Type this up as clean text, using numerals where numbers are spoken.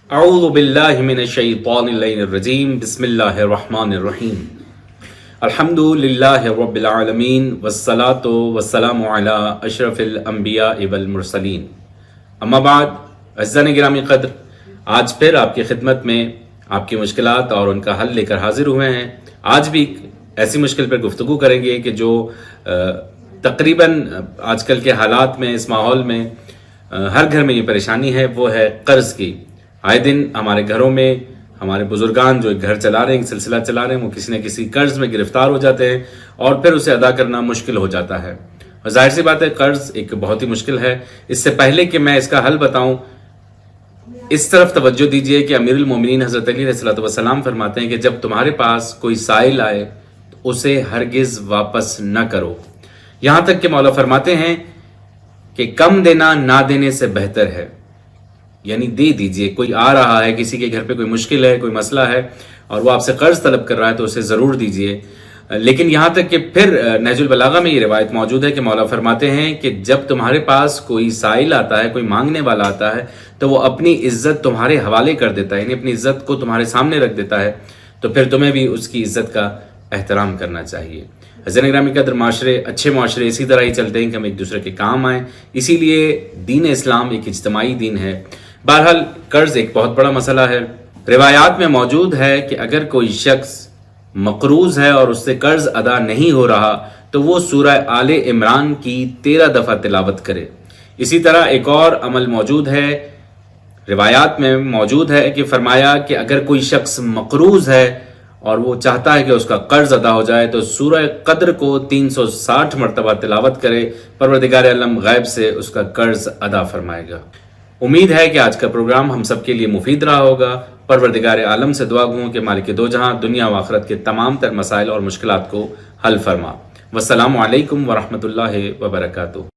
اعوذ باللہ من الشیطان الرجیم بسم اللہ الرحمن الرحیم الحمد للہ رب العالمین والصلاة والسلام علی اشرف الانبیاء والمرسلین اما بعد عزیزان گرامی قدر، آج پھر آپ کی خدمت میں آپ کی مشکلات اور ان کا حل لے کر حاضر ہوئے ہیں۔ آج بھی ایسی مشکل پر گفتگو کریں گے کہ جو تقریباً آج کل کے حالات میں، اس ماحول میں ہر گھر میں یہ پریشانی ہے، وہ ہے قرض کی۔ آئے دن ہمارے گھروں میں ہمارے بزرگان جو ایک گھر چلا رہے ہیں، ایک سلسلہ چلا رہے ہیں، وہ کسی نہ کسی قرض میں گرفتار ہو جاتے ہیں اور پھر اسے ادا کرنا مشکل ہو جاتا ہے۔ اور ظاہر سی بات ہے، قرض ایک بہت ہی مشکل ہے۔ اس سے پہلے کہ میں اس کا حل بتاؤں، اس طرف توجہ دیجئے کہ امیر المومنین حضرت علی علیہ السلام فرماتے ہیں کہ جب تمہارے پاس کوئی سائل آئے تو اسے ہرگز واپس نہ کرو، یہاں تک کہ مولا فرماتے ہیں کہ کم دینا نہ دینے سے بہتر ہے، یعنی دے دیجئے۔ کوئی آ رہا ہے، کسی کے گھر پہ کوئی مشکل ہے، کوئی مسئلہ ہے اور وہ آپ سے قرض طلب کر رہا ہے تو اسے ضرور دیجئے۔ لیکن یہاں تک کہ پھر نہج البلاغہ میں یہ روایت موجود ہے کہ مولا فرماتے ہیں کہ جب تمہارے پاس کوئی سائل آتا ہے، کوئی مانگنے والا آتا ہے تو وہ اپنی عزت تمہارے حوالے کر دیتا ہے، یعنی اپنی عزت کو تمہارے سامنے رکھ دیتا ہے، تو پھر تمہیں بھی اس کی عزت کا احترام کرنا چاہیے۔ حضرت گرامی قدر، اچھے معاشرے اسی طرح ہی چلتے ہیں کہ ہم ایک دوسرے کے کام آئیں، اسی لیے دین اسلام ایک اجتماعی دین ہے۔ بہرحال قرض ایک بہت بڑا مسئلہ ہے۔ روایات میں موجود ہے کہ اگر کوئی شخص مقروض ہے اور اس سے قرض ادا نہیں ہو رہا تو وہ سورہ آل عمران کی 13 دفعہ تلاوت کرے۔ اسی طرح ایک اور عمل موجود ہے، روایات میں موجود ہے کہ فرمایا کہ اگر کوئی شخص مقروض ہے اور وہ چاہتا ہے کہ اس کا قرض ادا ہو جائے تو سورہ قدر کو 360 مرتبہ تلاوت کرے، پروردگار عالم غیب سے اس کا قرض ادا فرمائے گا۔ امید ہے کہ آج کا پروگرام ہم سب کے لیے مفید رہا ہوگا۔ پروردگار عالم سے دعا گوں کہ مالک دو جہاں دنیا و آخرت کے تمام تر مسائل اور مشکلات کو حل فرما۔ والسلام علیکم ورحمۃ اللہ وبرکاتہ۔